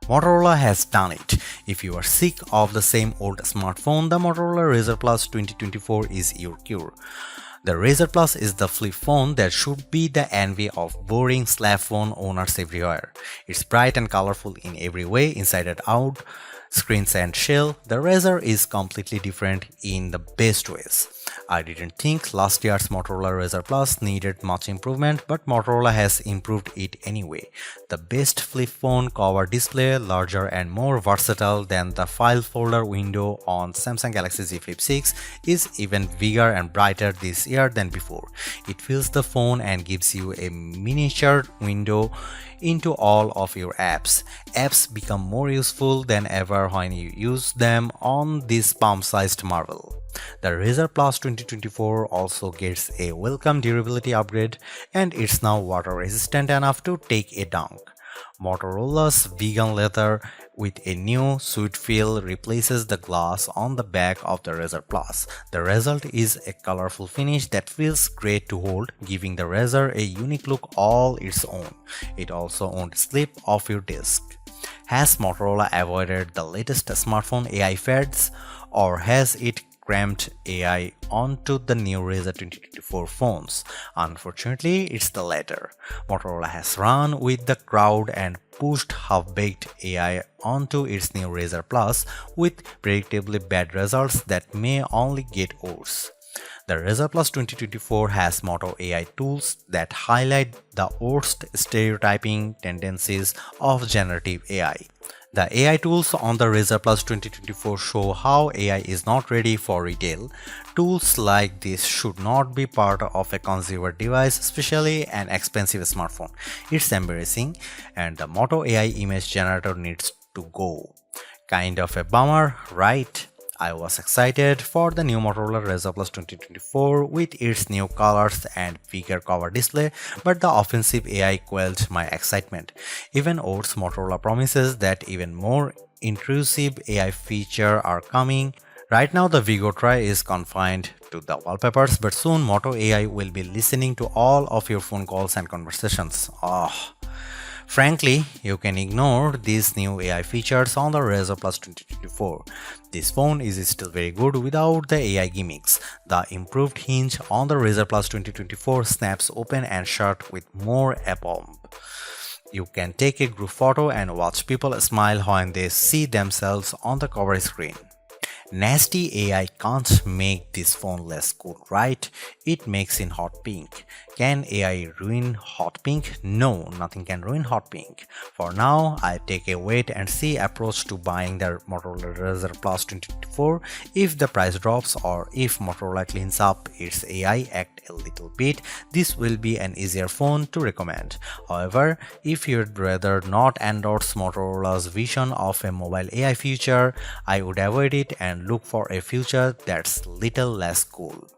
Motorola has done it. If you are sick of the same old smartphone, the Motorola Razr Plus 2024 is your cure. The Razr Plus is the flip phone that should be the envy of boring slab phone owners everywhere. It's bright and colorful in every way, inside and out, screens and shell. The Razr is completely different in the best ways. I didn't think last year's Motorola Razr Plus needed much improvement, but Motorola has improved it anyway. The best flip phone cover display, larger and more versatile than the file folder window on Samsung Galaxy Z Flip 6, is even bigger and brighter this year than before. It fills the phone and gives you a miniature window into all of your apps. Apps become more useful than ever when you use them on this palm-sized marvel. The Razr Plus 2024 also gets a welcome durability upgrade, and it's now water resistant enough to take a dunk. Motorola's vegan leather with a new sweet feel replaces the glass on the back of the Razr Plus. The result is a colorful finish that feels great to hold, giving the Razr a unique look all its own. It also won't slip off your desk. Has Motorola avoided the latest smartphone AI fads, or has it crammed AI onto the new Razr 2024 phones? Unfortunately, it's the latter. Motorola has run with the crowd and pushed half-baked AI onto its new Razr Plus with predictably bad results that may only get worse. The Razr Plus 2024 has Moto AI tools that highlight the worst stereotyping tendencies of generative AI. The AI tools on the Razr Plus 2024 show how AI is not ready for retail. Tools like this should not be part of a consumer device, especially an expensive smartphone. It's embarrassing, and the Moto AI image generator needs to go. Kind of a bummer, right? I was excited for the new Motorola Razr Plus 2024 with its new colors and bigger cover display, but the offensive AI quelled my excitement. Even worse, Motorola promises that even more intrusive AI features are coming. Right now the Vigo Try is confined to the wallpapers, but soon Moto AI will be listening to all of your phone calls and conversations. Frankly, you can ignore these new AI features on the Razr Plus 2024. This phone is still very good without the AI gimmicks. The improved hinge on the Razr Plus 2024 snaps open and shut with more aplomb. You can take a group photo and watch people smile when they see themselves on the cover screen. Nasty AI can't make this phone less cool, right? It makes in hot pink. Can AI ruin hot pink? No, nothing can ruin hot pink. For now, I take a wait and see approach to buying the Motorola Razr Plus 2024. If the price drops or if Motorola cleans up its AI act a little bit, this will be an easier phone to recommend. However, if you'd rather not endorse Motorola's vision of a mobile AI future, I would avoid it and look for a future that's little less cool.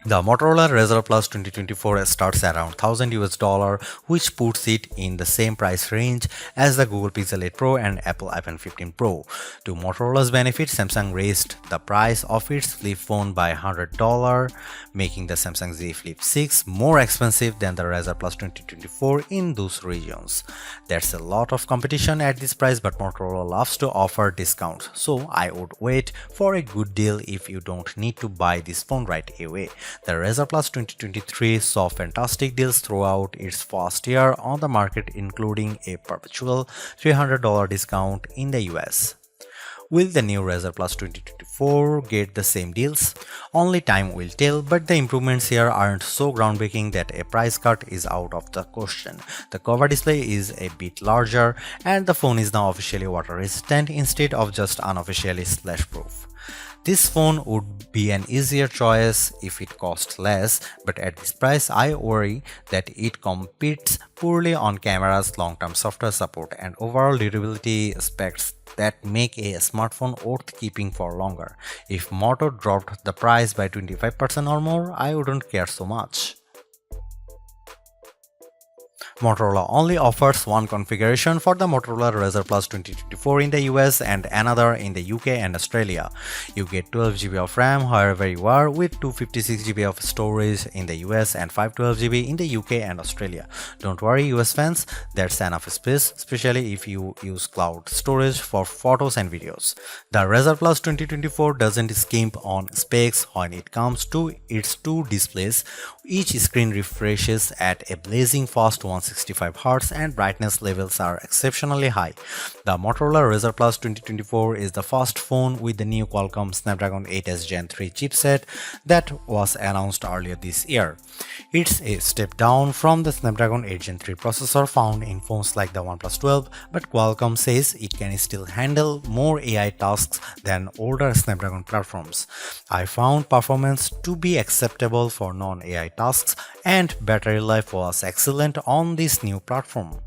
The Motorola Razr Plus 2024 starts around $1,000 US, which puts it in the same price range as the Google Pixel 8 Pro and Apple iPhone 15 Pro. To Motorola's benefit, Samsung raised the price of its flip phone by $100, making the Samsung Z Flip 6 more expensive than the Razr Plus 2024 in those regions. There's a lot of competition at this price, but Motorola loves to offer discounts, so I would wait for a good deal if you don't need to buy this phone right away. The Razr Plus 2023 saw fantastic deals throughout its first year on the market, including a perpetual $300 discount in the US. Will the new Razr Plus 2024 get the same deals? Only time will tell, but the improvements here aren't so groundbreaking that a price cut is out of the question. The cover display is a bit larger, and the phone is now officially water resistant instead of just unofficially splash proof. This phone would be an easier choice if it cost less, but at this price I worry that it competes poorly on cameras, long-term software support, and overall durability aspects that make a smartphone worth keeping for longer. If Moto dropped the price by 25% or more, I wouldn't care so much. Motorola only offers one configuration for the Motorola Razr Plus 2024 in the US and another in the UK and Australia. You get 12GB of RAM wherever you are with 256GB of storage in the US and 512GB in the UK and Australia. Don't worry US fans, that's enough space, especially if you use cloud storage for photos and videos. The Razr Plus 2024 doesn't skimp on specs when it comes to its two displays. Each screen refreshes at a blazing fast 165Hz and brightness levels are exceptionally high. The Motorola Razr Plus 2024 is the first phone with the new Qualcomm Snapdragon 8s Gen 3 chipset that was announced earlier this year. It's a step down from the Snapdragon 8 Gen 3 processor found in phones like the OnePlus 12, but Qualcomm says it can still handle more AI tasks than older Snapdragon platforms. I found performance to be acceptable for non-AI tasks and battery life was excellent on this new platform.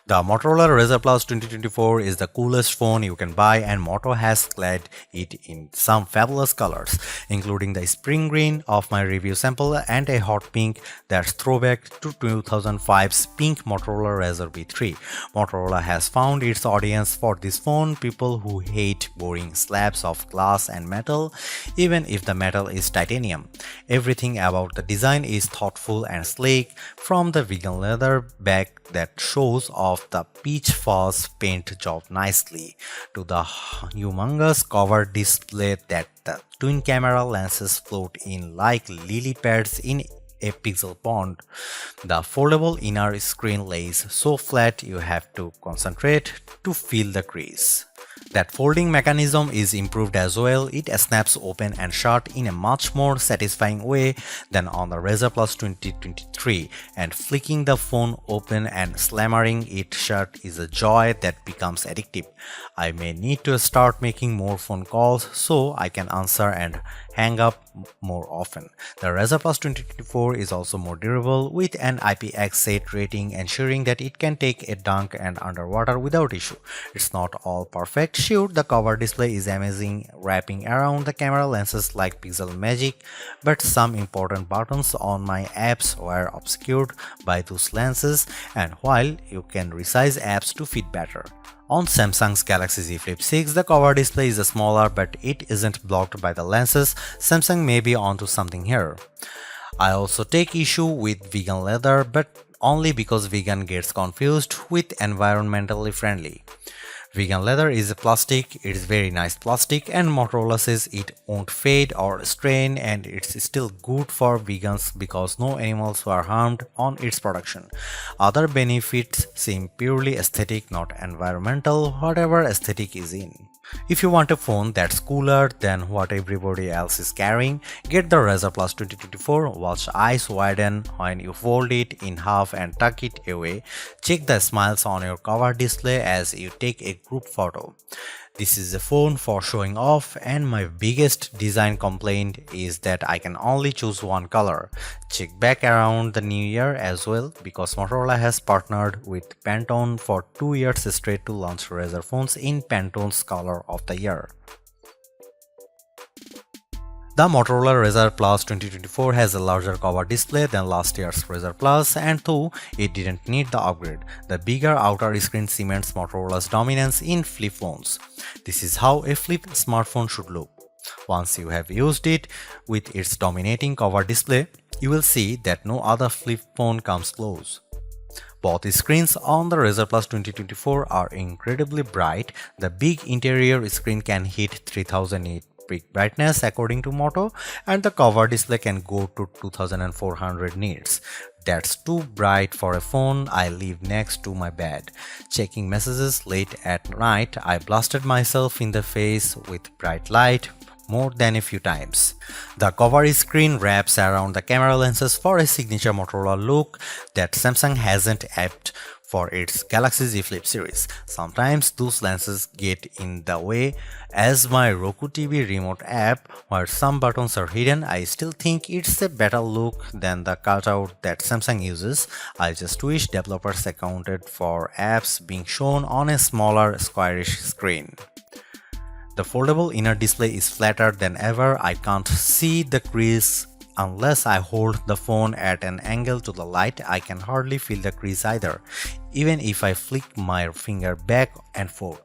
The Motorola Razr Plus 2024 is the coolest phone you can buy and Moto has clad it in some fabulous colors, including the spring green of my review sample and a hot pink that's throwback to 2005's pink Motorola Razr B3. Motorola has found its audience for this phone, people who hate boring slabs of glass and metal, even if the metal is titanium. Everything about the design is thoughtful and sleek, from the vegan leather back that shows off the peach fuzz paint job nicely, to the humongous cover display that the twin camera lenses float in like lily pads in a pixel pond. The foldable inner screen lays so flat you have to concentrate to feel the crease. That folding mechanism is improved as well. It snaps open and shut in a much more satisfying way than on the Razr Plus 2023, and flicking the phone open and slamming it shut is a joy that becomes addictive. I may need to start making more phone calls so I can answer and hang up more often. The Razr Plus 2024 is also more durable with an IPX8 rating, ensuring that it can take a dunk and underwater without issue. It's not all perfect. Sure, the cover display is amazing, wrapping around the camera lenses like pixel magic, but some important buttons on my apps were obscured by those lenses, and while you can resize apps to fit better. On Samsung's Galaxy Z Flip 6, the cover display is smaller but it isn't blocked by the lenses. Samsung may be onto something here. I also take issue with vegan leather, but only because vegan gets confused with environmentally friendly. Vegan leather is plastic, it's very nice plastic, and Motorola says it won't fade or strain and it's still good for vegans because no animals were harmed on its production. Other benefits seem purely aesthetic, not environmental, whatever aesthetic is in. If you want a phone that's cooler than what everybody else is carrying, get the Razr Plus 2024. Watch eyes widen when you fold it in half and tuck it away. Check the smiles on your cover display as you take a group photo. This is a phone for showing off, and my biggest design complaint is that I can only choose one color. Check back around the new year as well, because Motorola has partnered with Pantone for 2 years straight to launch Razr phones in Pantone's color of the year. The Motorola Razr Plus 2024 has a larger cover display than last year's Razr Plus, and though it didn't need the upgrade, the bigger outer screen cements Motorola's dominance in flip phones. This is how a flip smartphone should look. Once you have used it with its dominating cover display, you will see that no other flip phone comes close. Both screens on the Razr Plus 2024 are incredibly bright. The big interior screen can hit 3000 nit peak brightness according to Moto, and the cover display can go to 2400 nits. That's too bright for a phone I leave next to my bed. Checking messages late at night, I blasted myself in the face with bright light more than a few times. The cover screen wraps around the camera lenses for a signature Motorola look that Samsung hasn't aped for its Galaxy Z Flip series. Sometimes those lenses get in the way, as my Roku TV remote app, where some buttons are hidden. I still think it's a better look than the cutout that Samsung uses. I just wish developers accounted for apps being shown on a smaller, squarish screen. The foldable inner display is flatter than ever. I can't see the crease Unless I hold the phone at an angle to the light, I can hardly feel the crease either, even if I flick my finger back and forth.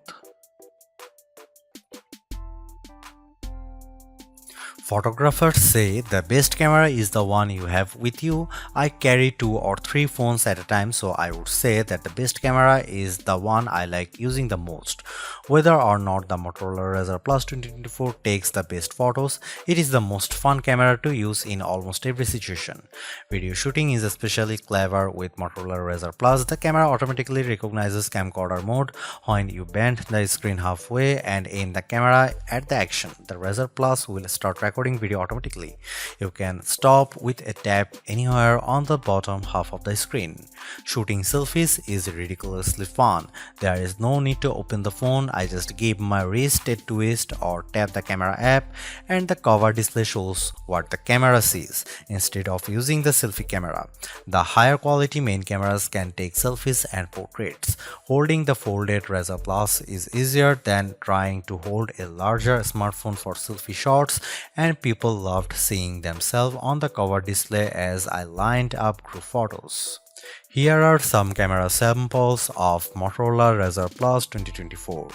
Photographers say the best camera is the one you have with you. I carry 2 or 3 phones at a time, so I would say that the best camera is the one I like using the most. Whether or not the Motorola Razr Plus 2024 takes the best photos, it is the most fun camera to use in almost every situation. Video shooting is especially clever with Motorola Razr Plus. The camera automatically recognizes camcorder mode when you bend the screen halfway and aim the camera at the action. The Razr Plus will start recording video automatically. You can stop with a tap anywhere on the bottom half of the screen. Shooting selfies is ridiculously fun. There is no need to open the phone. I just give my wrist a twist or tap the camera app and the cover display shows what the camera sees instead of using the selfie camera. The higher quality main cameras can take selfies and portraits. Holding the folded Razr Plus is easier than trying to hold a larger smartphone for selfie shots, and people loved seeing themselves on the cover display as I lined up group photos. Here are some camera samples of Motorola Razr Plus 2024.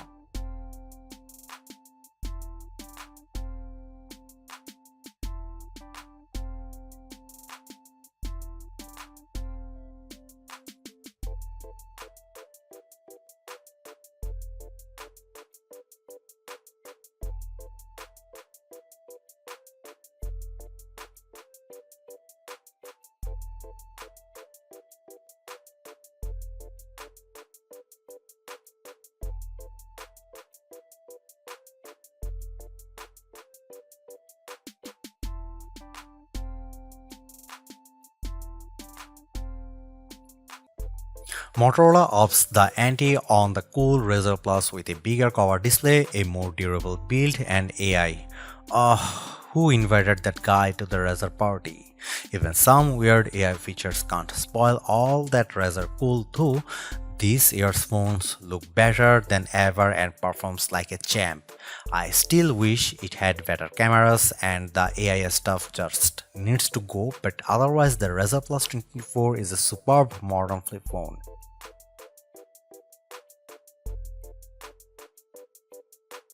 Motorola ups the ante on the cool Razr Plus with a bigger cover display, a more durable build, and AI. Who invited that guy to the Razr party? Even some weird AI features can't spoil all that Razr cool too. These earphones look better than ever and performs like a champ. I still wish it had better cameras and the AI stuff just needs to go, but otherwise the Razr Plus 24 is a superb modern flip phone.